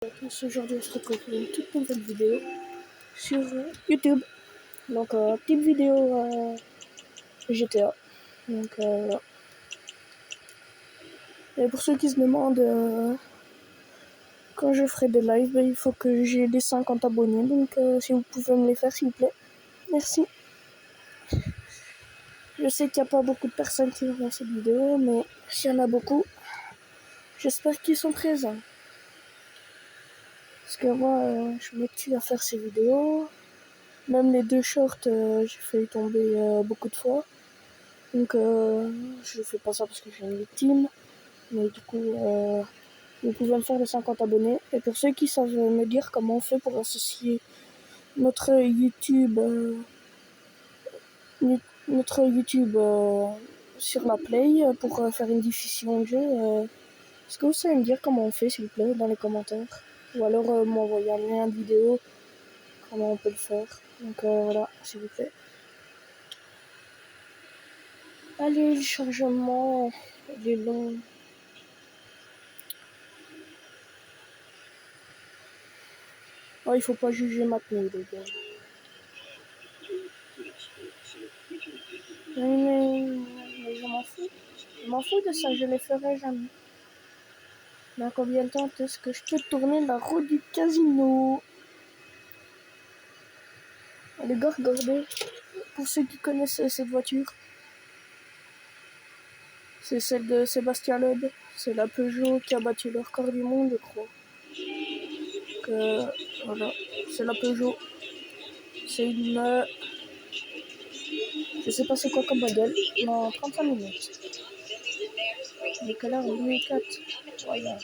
Aujourd'hui on se retrouve pour une toute nouvelle vidéo sur YouTube. Donc petite vidéo GTA. Donc voilà. Et pour ceux qui se demandent quand je ferai des lives, il faut que j'ai des 50 abonnés. Donc si vous pouvez me les faire s'il vous plaît. Merci. Je sais qu'il n'y a pas beaucoup de personnes qui verront cette vidéo, mais s'il y en a beaucoup, j'espère qu'ils sont présents. Parce que moi je me tue à faire ces vidéos. Même les 2 shorts, j'ai failli tomber beaucoup de fois. Donc je fais pas ça parce que je suis une victime. Mais du coup, vous pouvez me faire les 50 abonnés. Et pour ceux qui savent me dire comment on fait pour associer notre YouTube, sur la Play pour faire une diffusion de jeu, est-ce que vous savez me dire comment on fait s'il vous plaît dans les commentaires? Ou alors m'envoyer un lien de vidéo, comment on peut le faire. Donc voilà, s'il vous plaît. Allez, le chargement, il est long. Oh, il faut pas juger maintenant, les gars. Mais je m'en fous. Je m'en fous de ça, je les ferai jamais. Dans combien de temps est-ce que je peux tourner la route du casino? Oh, les gars, regardez. Pour ceux qui connaissent cette voiture, c'est celle de Sébastien Loeb. C'est la Peugeot qui a battu le record du monde, je crois. Donc, voilà, c'est la Peugeot. C'est une... je sais pas c'est quoi comme modèle, dans 35 minutes. Il est quelle heure? 2004. Voilà,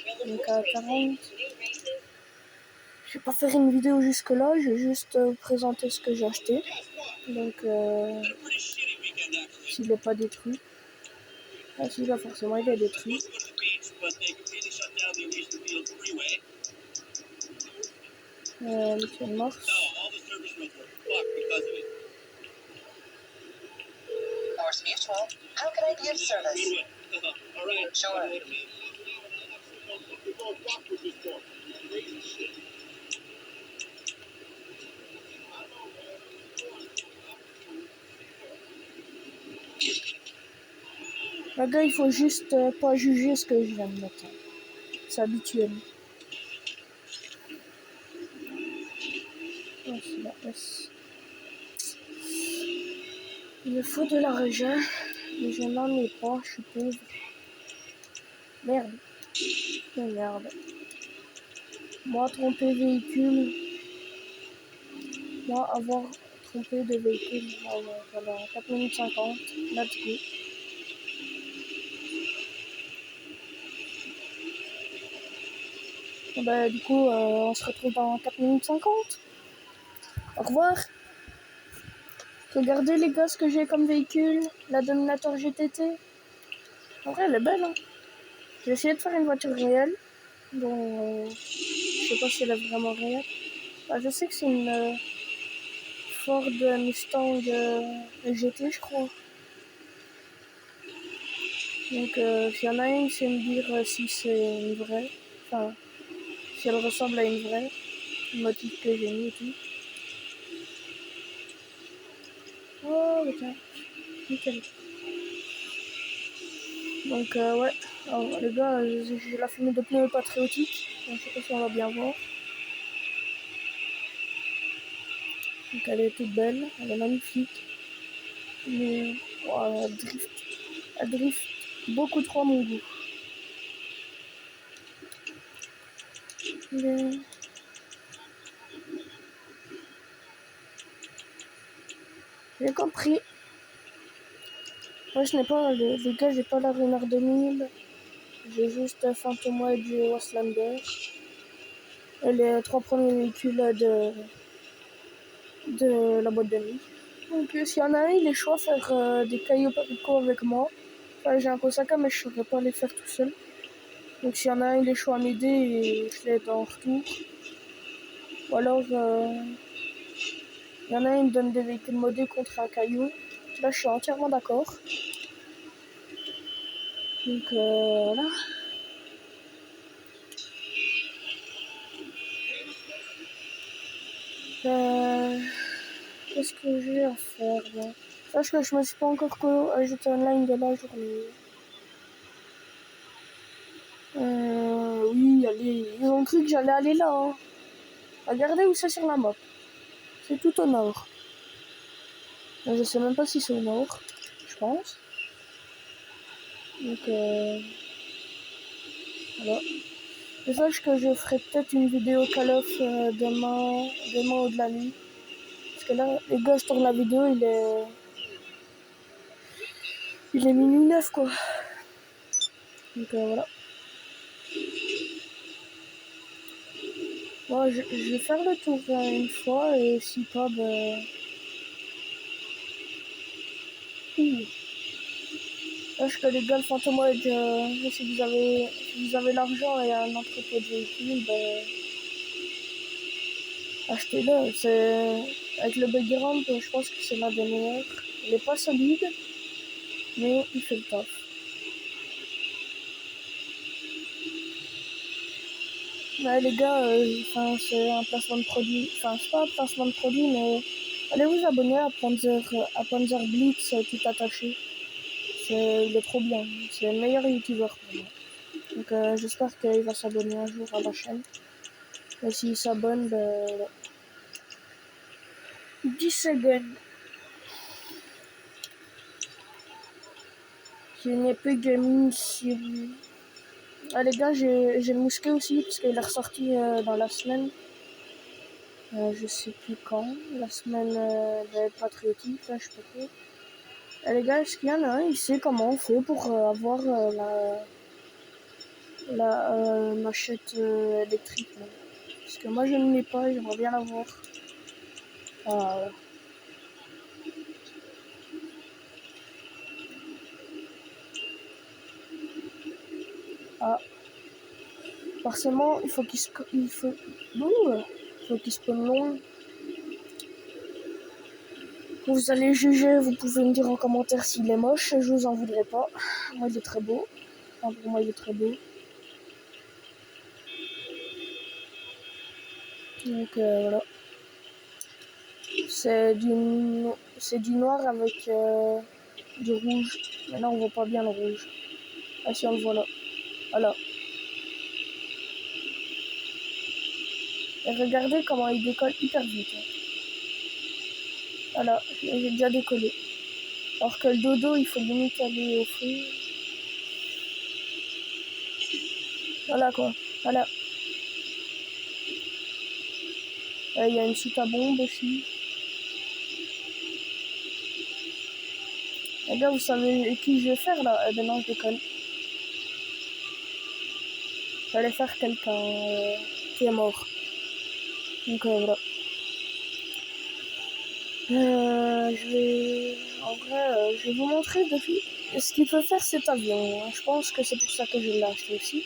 40. Je vais pas faire une vidéo jusque là, je vais juste présenter ce que j'ai acheté. Donc s'il n'est pas détruit. Ah si, là forcément il est détruit. Mission Mars. Force Mutual, how can I be of service? Sure. Les gars, il faut juste pas juger ce que je viens de mettre. C'est habituel. Oh, c'est la S. Il me faut de l'argent, mais je n'en ai pas, je suis pauvre. Merde. Oh, merde. Moi, tromper véhicule. Moi, avoir trompé de véhicule. Voilà, 4 minutes 50. Let's go. Bah, du coup, on se retrouve dans 4 minutes 50. Au revoir. Regardez les gars ce que j'ai comme véhicule. La Dominator GTT. En vrai, elle est belle. Hein. J'ai essayé de faire une voiture réelle. Bon, je sais pas si elle est vraiment réelle. Bah, je sais que c'est une Ford Mustang GT, je crois. Donc, s'il y en a une, c'est me dire si c'est une vraie. Enfin, si elle ressemble à une vraie. Le motif que j'ai mis et tout. Oh, tiens. Nickel. Donc, ouais. Alors, les gars, j'ai la fumée de pneus patriotique. Donc, je sais pas si on va bien voir. Donc, elle est toute belle. Elle est magnifique. Mais, oh, elle drift beaucoup trop à mon goût. Mais... j'ai compris. Moi, je n'ai pas, les gars, j'ai pas la Renard 2000. J'ai juste Phantom Edge et Waslander. Et les 3 premiers véhicules de la boîte de nuit. Donc, s'il y en a un, il est chaud à faire des cailloux Perico avec moi. Enfin, j'ai un Kosaka, mais je ne saurais pas les faire tout seul. Donc, s'il y en a un, il est chaud à m'aider et je l'aide en retour. Ou alors, il y en a un, il me donne des véhicules modés contre un caillou. Là, je suis entièrement d'accord. Donc, voilà. Qu'est-ce que j'ai à faire là? Sache que je me suis pas encore ajouté online de la journée. Oui, allez, ils ont cru que j'allais aller là. Hein. Regardez où c'est sur la map. C'est tout au nord. Je sais même pas si c'est au nord, je pense. Donc voilà. Et sache que je ferai peut-être une vidéo Call of demain ou de la nuit. Parce que là, les gars, je tourne la vidéo, il est minuit 9 quoi. Donc voilà. Moi, je vais faire le tour une fois et si pas, ben... Sache que les gars, le Phantom Edge, si vous avez l'argent et un entrepôt de véhicule, ben... achetez-le. Avec le background, je pense que c'est l'un des meilleurs. Il est pas solide, mais il fait le taf. Ouais, les gars, c'est un placement de produit. Enfin, c'est pas un placement de produit, mais allez vous abonner à Panzer Blitz tout attaché. Il est trop bien. C'est le meilleur youtubeur pour moi. Donc j'espère qu'il va s'abonner un jour à la chaîne. Et s'il s'abonne, ben... 10 secondes. Je n'ai plus gaming si vous... Ah les gars, j'ai le mousquet aussi, parce qu'il est ressorti dans la semaine. Je sais plus quand. La semaine patriotique, là, je sais pas trop. Et les gars, est-ce qu'il y en a un, il sait comment on fait pour avoir la machette électrique là. Parce que moi je ne l'ai pas, j'aimerais bien l'avoir. Ah, ah. Forcément, il faut qu'il spawn loin. Vous allez juger, vous pouvez me dire en commentaire s'il est moche, je vous en voudrais pas. Moi il est très beau. Enfin, pour moi il est très beau. Donc voilà. C'est du noir avec du rouge. Mais là on voit pas bien le rouge. Ah si on le voit là. Voilà. Et regardez comment il décolle hyper vite. Voilà, j'ai déjà décollé. Alors que le dodo, il faut limite aller au fond. Voilà quoi, voilà. Il y a une soute à bombe aussi. Les gars, vous savez qui je vais faire là? Eh ben non, je déconne. J'allais faire quelqu'un qui est mort. Donc voilà. Je vais vous montrer depuis ce qu'il peut faire cet avion. Je pense que c'est pour ça que je l'ai acheté aussi.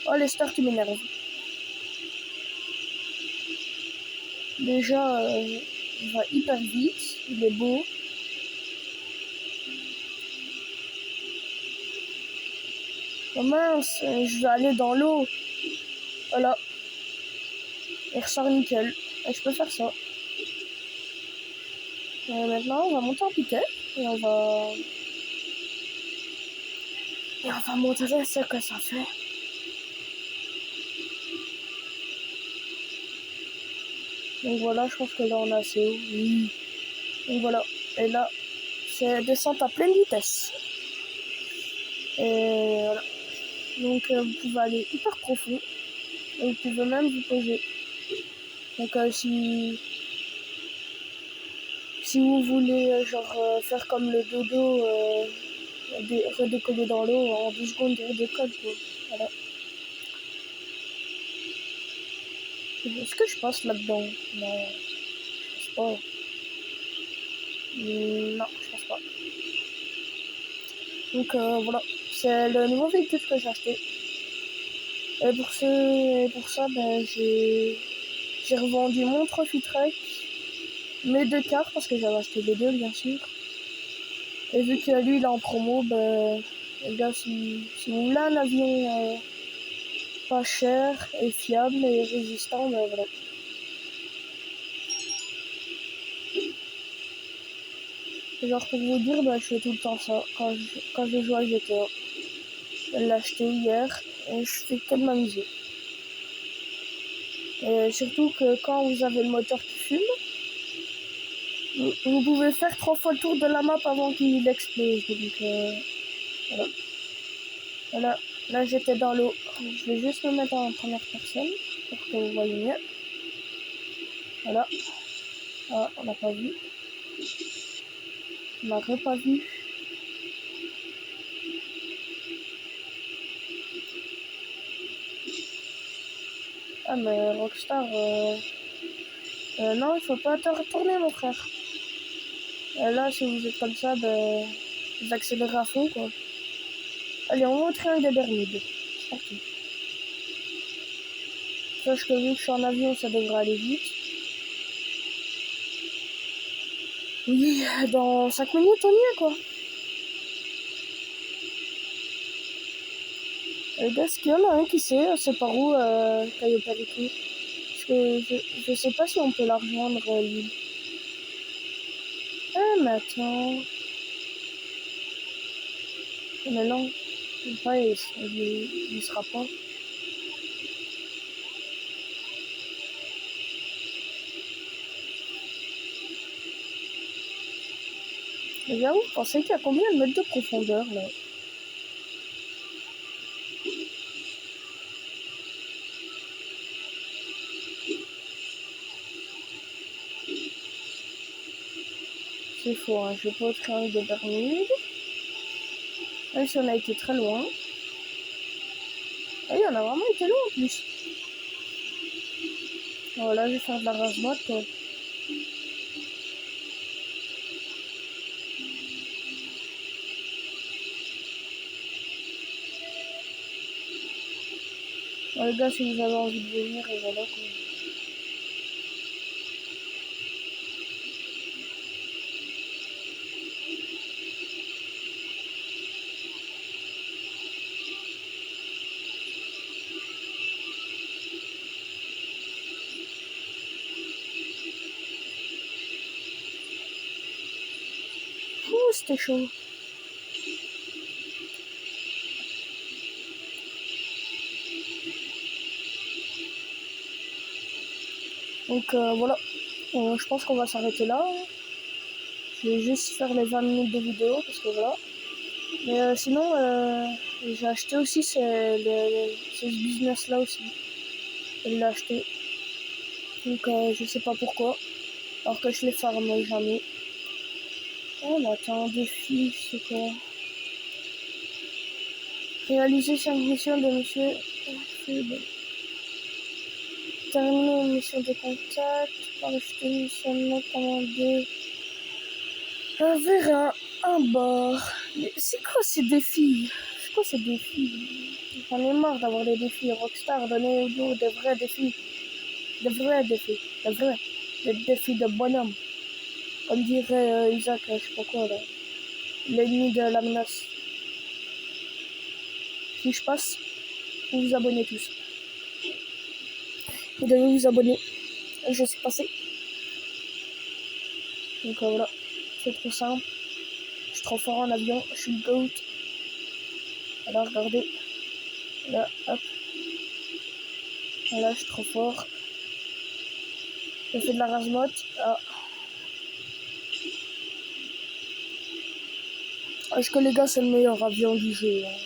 Oh, Lester, tu m'énerves. Déjà, il va hyper vite. Il est beau. Oh mince, je vais aller dans l'eau. Voilà. Il ressort nickel. Et je peux faire ça. Maintenant, on va monter en piquet. Et on va montrer ce que ça fait. Donc voilà, je pense que là on a assez haut. Oui. Donc voilà. Et là, c'est descente à pleine vitesse. Et voilà. Donc vous pouvez aller hyper profond. Et vous pouvez même vous poser. Donc si vous voulez faire comme le dodo, redécoller dans l'eau en 2 secondes de redécolle quoi. Voilà. Est-ce que je passe là-dedans? Non, je pense pas. Non, je pense pas. Donc voilà, c'est le nouveau véhicule que j'ai acheté. Et pour ça, ben, j'ai revendu mon Trophy Truck, mes 2 cars, parce que j'avais acheté les 2 bien sûr. Et vu que lui il est en promo, ben, les gars, si vous voulez un avion pas cher et fiable et résistant, ben voilà. Genre pour vous dire, bah, je fais tout le temps ça quand je joue à GTA. Je l'ai acheté hier et je fais que de m'amuser. Et surtout que quand vous avez le moteur qui fume, vous pouvez faire 3 fois le tour de la map avant qu'il explose. Donc voilà. Voilà. Là j'étais dans l'eau. Je vais juste me mettre en première personne pour que vous voyez mieux. Voilà. Ah, on n'a pas vu. On n'a pas vu. Ah mais Rockstar, non, il faut pas te retourner mon frère. Et là, si vous êtes comme ça, ben, vous accélérez à fond quoi. Allez, on va au triangle des Bermudes. C'est parti. Sache que vu que je suis en avion, ça devrait aller vite. Oui, dans 5 minutes, on y est quoi. Est-ce qu'il y en a un qui sait, c'est par où Cayo Perico? Parce que je sais pas si on peut la rejoindre l'île. Ah mais attends. Mais non, pas, il sera pas. Mais bien, vous pensez qu'il y a combien de mètres de profondeur là? C'est faux, hein. Je vais pas au triangle des Bermudes. Même si on a été très loin. Et on a vraiment été loin en plus. Voilà, je vais faire de la rage-mode quoi. Bon, les gars, si vous avez envie de venir, et voilà quoi. Ouh, c'était chaud. Donc voilà, je pense qu'on va s'arrêter là. Je vais juste faire les 20 minutes de vidéo parce que voilà. Mais sinon, j'ai acheté aussi ce business là aussi. Je l'ai acheté. Donc je sais pas pourquoi. Alors que je les farme jamais. Oh mais attends, défi, c'est quoi? Réaliser 5 missions de monsieur. Terminer une mission de contact. Parachuter une mission de mec commandé. Un verre à un bord. Mais c'est quoi ces défis? C'est quoi ces défis? J'en ai marre d'avoir des défis. Rockstar, donnez-nous des vrais défis. Des vrais défis. Des vrais. Des défis de bonhomme. Comme dirait Isaac, je sais pas quoi là. L'ennemi de la menace. Si je passe, vous vous abonnez tous. Vous devez vous abonner. Je suis passé. Donc voilà. C'est trop simple. Je suis trop fort en avion. Je suis le GOAT. Alors regardez. Là, hop. Là, je suis trop fort. J'ai fait de la rage-mode. Ah. Est-ce que les gars, c'est le meilleur avion du jeu hein.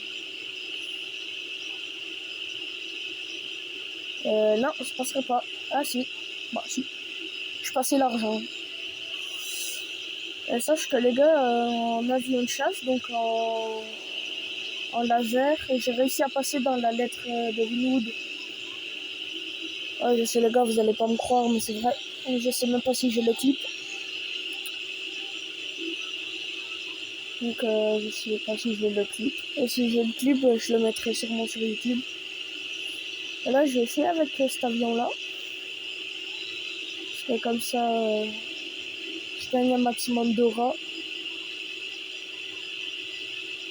Non, je passerai pas. Ah si. Bah si. Je passais l'argent. Sache que les gars, en avion de chasse, donc en laser, et j'ai réussi à passer dans la lettre de Winwood. Ouais, je sais les gars, vous allez pas me croire, mais c'est vrai. Je sais même pas si j'ai le clip. Donc je sais pas si j'ai le clip. Et si j'ai le clip, je le mettrai sûrement sur YouTube. Et là, je vais essayer avec cet avion-là. Parce que comme ça, je gagne un maximum d'aura.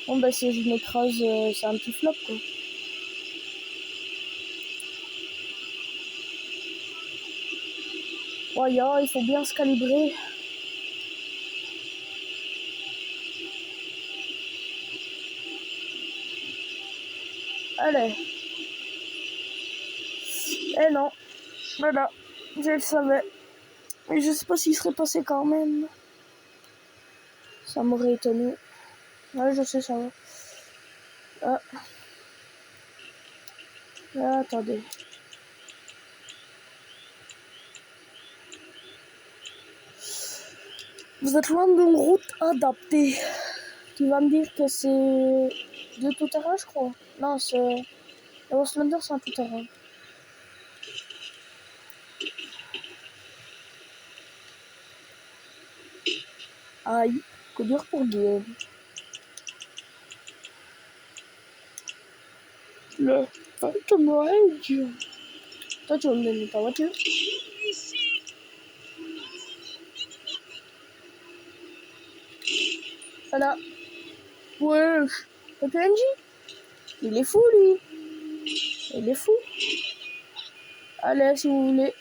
Bon, bah si je m'écrase, c'est un petit flop, quoi. Ouais, il faut bien se calibrer. Allez. Eh non. Voilà. Je le savais. Mais je sais pas s'il serait passé quand même. Ça m'aurait étonné. Ouais, je sais, ça va. Ah. Ah, attendez. Vous êtes loin d'une route adaptée. Tu vas me dire que c'est de tout terrain, je crois. Non, c'est... Le Westlander, c'est un tout terrain. Aïe, coup dur pour Guillaume. Le Phantom Rage. Toi, tu vas me donner ta voiture. Voilà. Wesh. Le PNJ. Il est fou, lui. Il est fou. Allez, si vous voulez.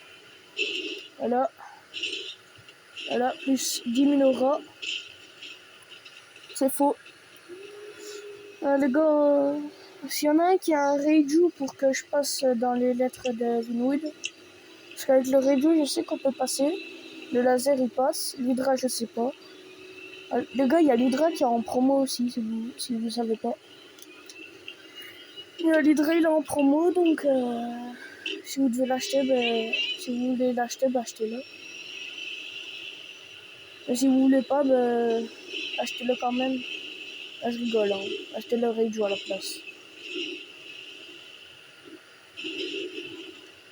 Voilà. Voilà, plus 10 000 euros. C'est faux. Les gars, s'il y en a un qui a un Reiju pour que je passe dans les lettres de Vinwood. Parce qu'avec le Reiju, je sais qu'on peut passer. Le laser, il passe. L'Hydra, je sais pas. Les gars, il y a l'Hydra qui est en promo aussi, si vous savez pas. L'Hydra, il est en promo, donc si vous devez l'acheter, si vous voulez l'acheter, achetez-le. Mais si vous voulez pas, achetez-le quand même. Là, je rigole, hein. Achetez le Reiju à la place.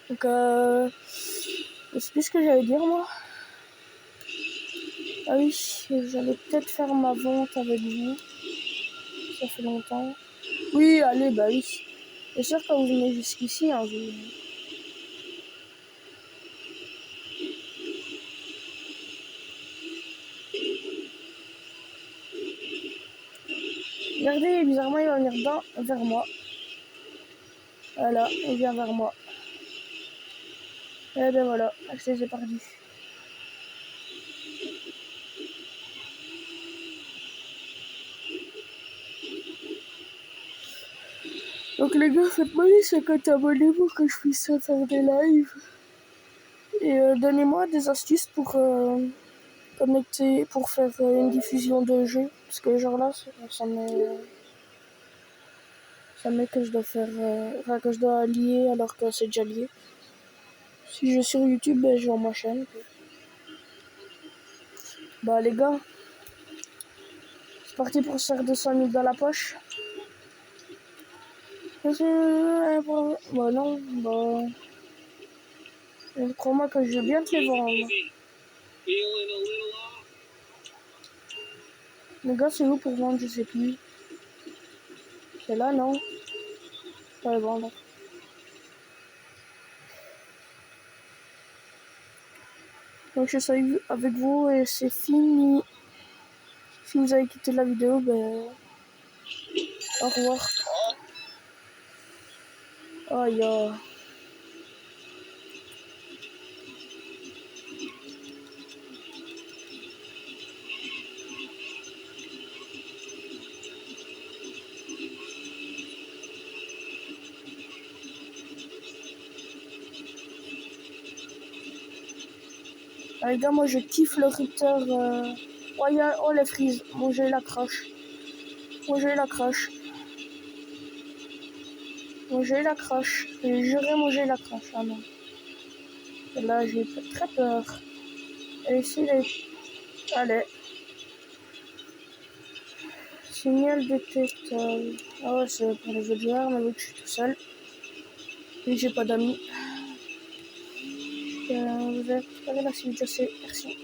Donc, je sais plus ce que j'allais dire, moi. Ah oui, j'allais peut-être faire ma vente avec vous. Ça fait longtemps. Oui, allez, bah oui. C'est sûr, quand vous venez jusqu'ici, hein, vous... Regardez, bizarrement, il va venir vers moi. Voilà, il vient vers moi. Et ben voilà, c'est parti. Donc les gars, faites-moi les 50 abonnés pour que je puisse faire des lives. Et donnez-moi des astuces pour connecter, pour faire une diffusion de jeu. Parce que genre là, ça met que je dois faire... Enfin, que je dois lier alors que c'est déjà lié. Si je vais sur YouTube, je vais à ma chaîne. Bah les gars, c'est parti pour se faire 200 000 dans la poche. Bah non, bah... Crois-moi que je vais bien te les vendre. Les gars, c'est où pour vendre, je sais plus. C'est là, non? Je vais les vendre. Donc je suis avec vous et c'est fini. Si vous avez quitté la vidéo, au revoir. Aïe. Les gars, moi je kiffe le Ritter Royal. Oh les frises, manger la crache. Manger la crache. Manger la crache. J'ai juré manger la crache. Ah non. Et là j'ai très peur. Et ici les... Allez. Signal détecteur. Ah ouais, c'est pour les autres joueurs, mais vu que je suis tout seul. Et j'ai pas d'amis. Vous avez récupéré la civilisation. Merci.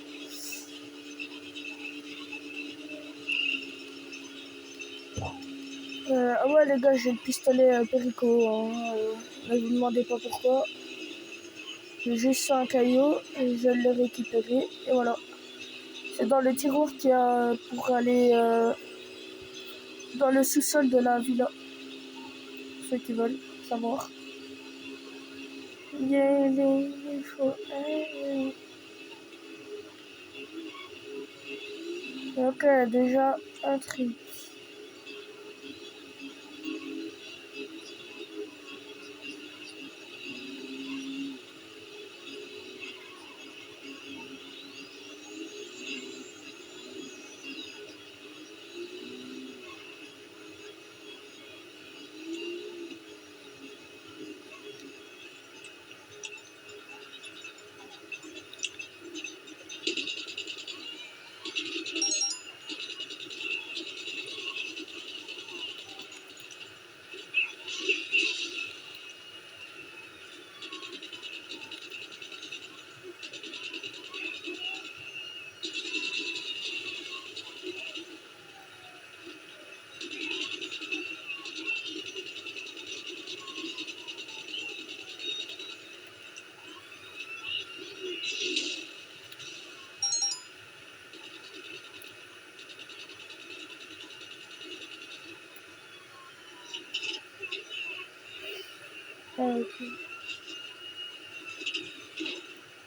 Ah ouais les gars, j'ai le pistolet Perico, hein, ne vous demandez pas pourquoi. J'ai juste un caillou et je l'ai récupéré et voilà. C'est dans le tiroir qu'il y a pour aller dans le sous-sol de la villa. Ceux qui veulent savoir. Il faut... Ok, déjà un truc.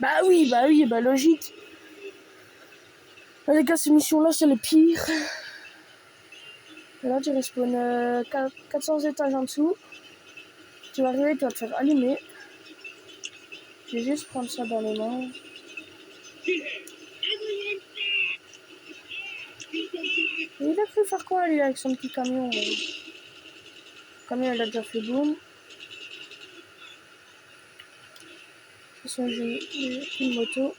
Bah oui, bah logique. Les gars, ces missions-là, c'est le pire. Et là, tu respawn 400 étages en dessous. Tu vas arriver, tu vas te faire allumer. Je vais juste prendre ça dans les mains. Et il a cru faire quoi, lui, avec son petit camion? Le camion, il a déjà fait boum. De toute façon, j'ai une moto.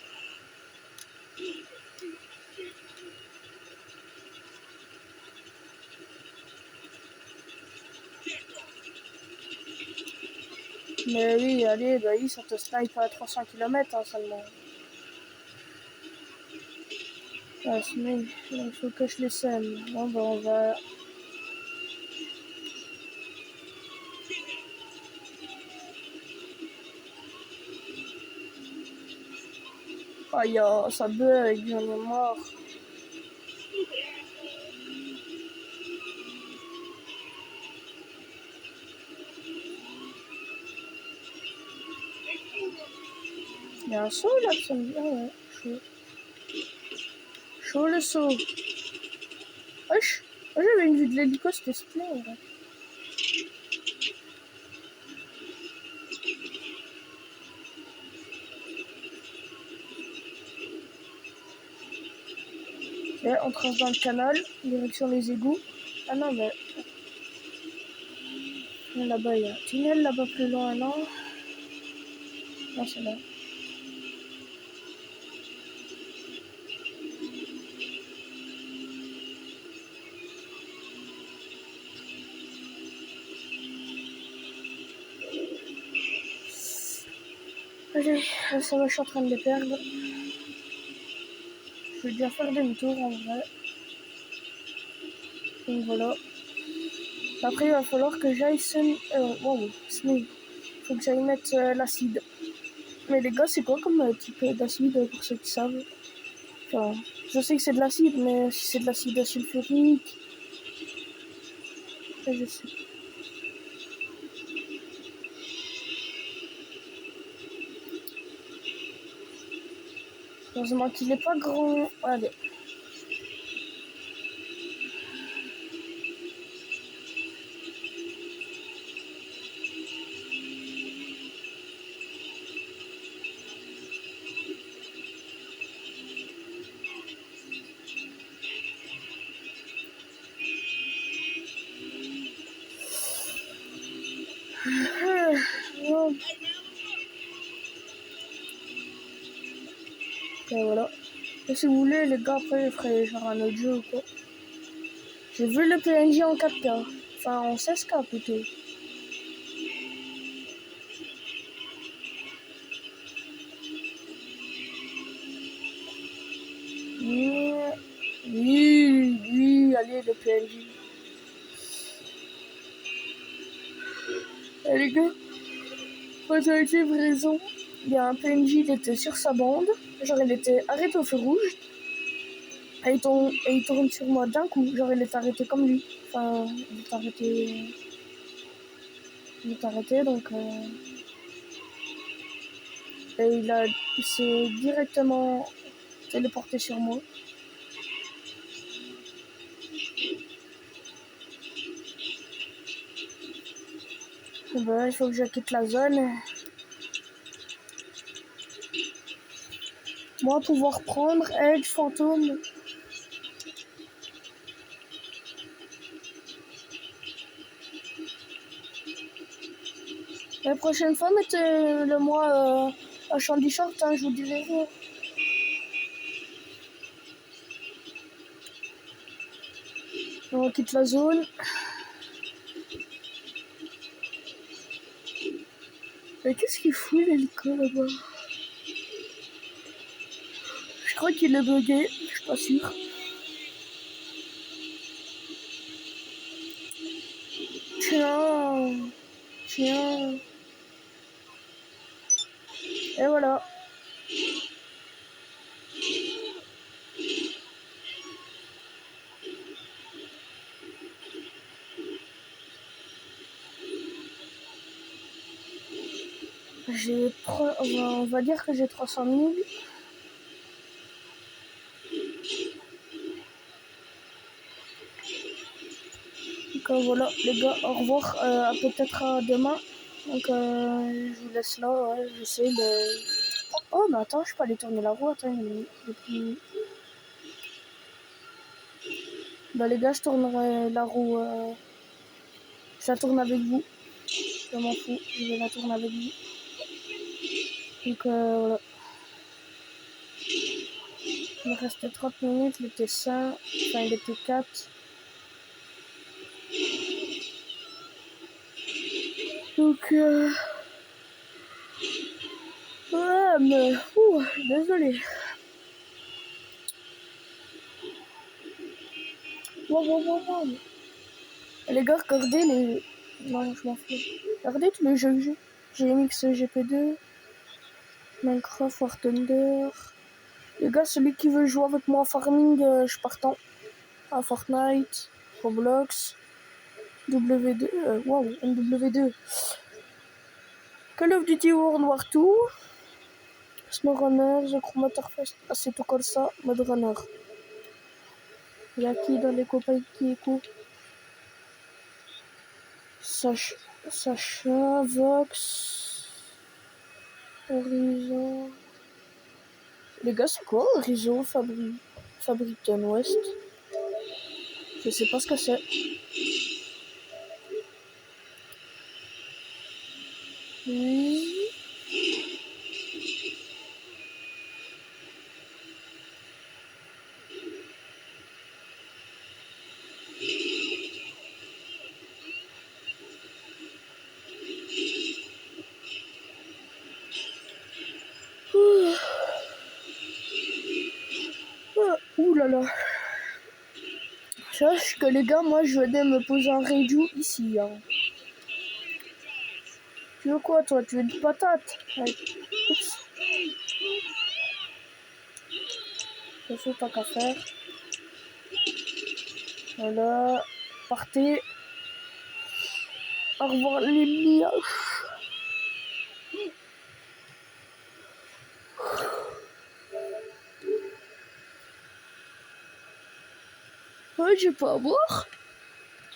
Mais oui, allez, bah oui, ça te snipe à 300 km hein, seulement. Ah, sinon, il faut que je les sème. Bon, bah on va... Aïe, oh, ça bug, j'en ai marre. Il y a un saut là, ça me dit. Ah ouais, chaud. Chaud le saut. Wesh, j'avais une vue de l'hélico, c'était stylé en vrai. Et on trace dans le canal, direction les égouts. Ah non, mais. Là-bas, il y a un tunnel, là-bas plus loin, non. Non, c'est là. Allez, ça va, je suis en train de les perdre. Je vais déjà faire demi-tour en vrai. Donc voilà. Après, il va falloir que j'aille wow, il faut que j'aille mettre l'acide. Mais les gars, c'est quoi comme type d'acide pour ceux qui savent? Enfin, je sais que c'est de l'acide, mais si c'est de l'acide sulfurique, je sais. Heureusement qu'il n'est pas grand. Allez. Non. Et voilà. Et si vous voulez, les gars, après, je ferai genre un autre jeu ou quoi. J'ai vu le PNJ en 4K. Enfin, en 16K plutôt. Oui, allez, le PNJ. Et les gars, vous avez raison. Il y a un PNJ, il était sur sa bande. Genre, il était arrêté au feu rouge. Et il tourne sur moi d'un coup. Genre, il est arrêté comme lui. Enfin, il est arrêté. Il est arrêté, donc. Et il s'est directement téléporté sur moi. Et ben, il faut que je quitte la zone. Moi, pouvoir prendre Edge, Fantôme. La prochaine fois, mettez-le moi à Shandy Short, hein, je vous dirai rien. On quitte la zone. Mais qu'est-ce qu'il fout l'hélico là-bas? Je crois qu'il est bugué, je suis pas sûr. Tiens. Et voilà. on va dire que j'ai 300 000. Donc voilà les gars, au revoir, peut-être à demain. Donc je vous laisse là, ouais, j'essaie de... Oh mais attends, je peux aller tourner la roue, attends, depuis... Bah les gars, je tournerai la roue, je la tourne avec vous. Je m'en fous, je vais la tourner avec vous. Donc voilà. Il me restait 30 minutes, il était 5, enfin il était 4. Donc ouais mais... désolé. Wow. Les gars, regardez les... Non, je m'en fous. Regardez tous les jeux que j'ai. J'ai MX GP2, Minecraft, War Thunder. Les gars, celui qui veut jouer avec moi à Farming, je suis partant. À Fortnite, Roblox, W2, wow, MW2. Call of Duty World War 2, SnowRunner, The Crew Motorfest, Assetto Corsa, Mode Runner. Il y a qui dans les copains qui écoutent? Sacha, Vox, Horizon. Les gars, c'est quoi Horizon, Fabriton West? Je sais pas ce que c'est. Oui. Ouh là là. Sache que les gars, moi je venais me poser un redo ici. Hein. Tu veux quoi toi? Tu veux une patate? Ouais. Oups. Je fais tant qu'à faire. Voilà. Partez. Au revoir les miaches. Ouais, j'ai pas à boire.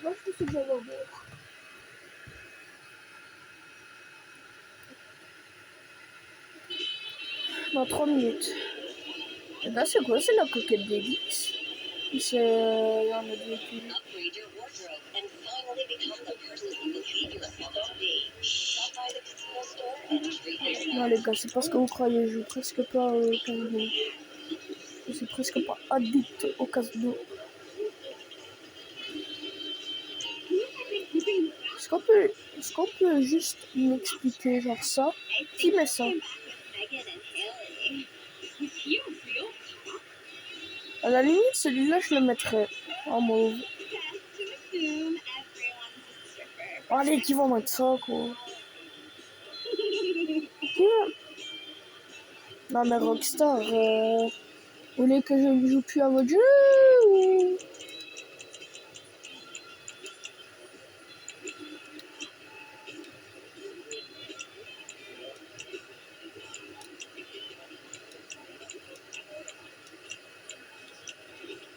Moi je pense que j'allais à boire. Dans 3 minutes. Et là c'est quoi? C'est la coquette d'Elix? Ou c'est un autre véhicule? Non les gars, c'est pas ce que vous croyez, je joue presque pas au casino. Je suis presque pas addict au casino. Est-ce qu'on peut juste m'expliquer genre ça? Qui met ça? À la limite, celui-là, je le mettrais en mauve. Allez, qui va mettre ça, quoi? Non, mais Rockstar, vous voulez que je ne joue plus à votre jeu ou...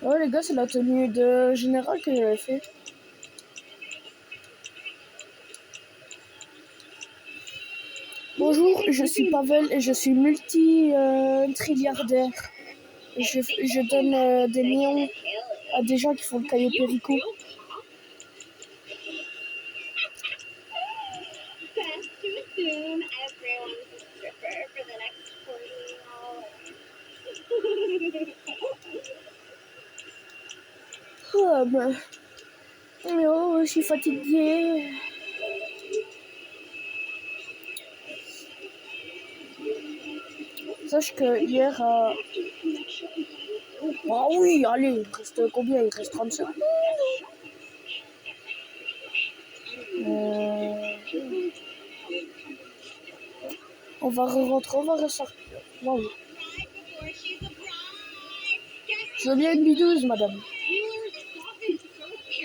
Ouais, les gars, c'est la tenue de général que j'avais fait. Bonjour, je suis Pavel et je suis multi-trilliardaire. Je donne des millions à des gens qui font le Cayo Perico. Oh, ben... Oh, je suis fatiguée. Sache que hier... Ah oui, allez, il reste combien? Il reste 35. On va rentrer, on va ressortir. Wow. Je veux bien une bidouze, madame.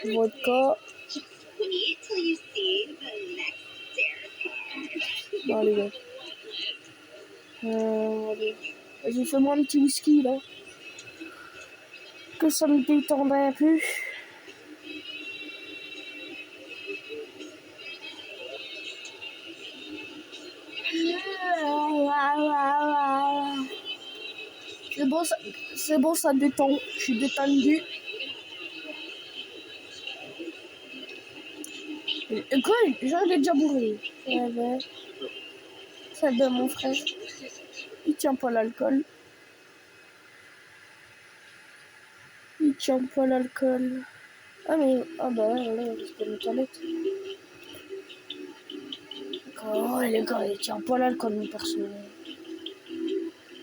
Vodka. Non, les gars. Allez. Vas-y, fais-moi un petit whisky, là. Que ça me détendrait un peu. C'est bon, ça détend. Je suis détendu. Quoi? J'en ai déjà bourré. Ouais, ouais. Celle de mon frère. Il tient pas l'alcool. Il tient pas l'alcool. Ah mais... Ah bah ouais, là, il reste pas une toilette. Oh les gars, il tient pas l'alcool, mon perso.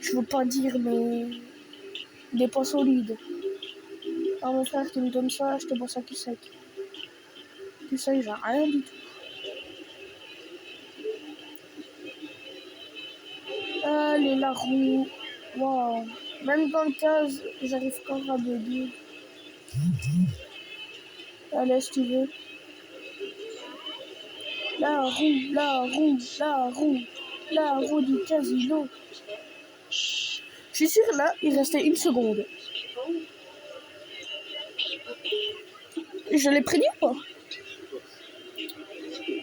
Je veux pas dire, mais... Il est pas solide. Ah mon frère, tu me donnes ça, je te bois ça qui sec. Qui sec, j'ai rien du tout. Allez, la roue. Waouh. Même dans le 15, j'arrive quand à bugger. Allez, si tu veux. La roue, la roue, la roue. La roue du casino. Je suis sûr, là, il restait une seconde. Je l'ai prédit ou pas?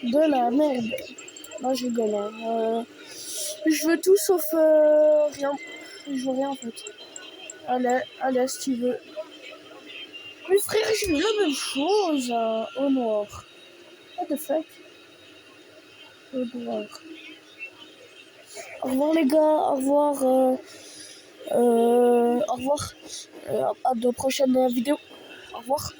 De la merde. Non, je rigole. Hein. Je veux tout sauf rien. Je veux rien en fait. Allez, si tu veux. Mais frère, j'ai vu la même chose au noir. What the fuck? Au noir. Au revoir les gars, au revoir. Au revoir. À de prochaines vidéos. Au revoir.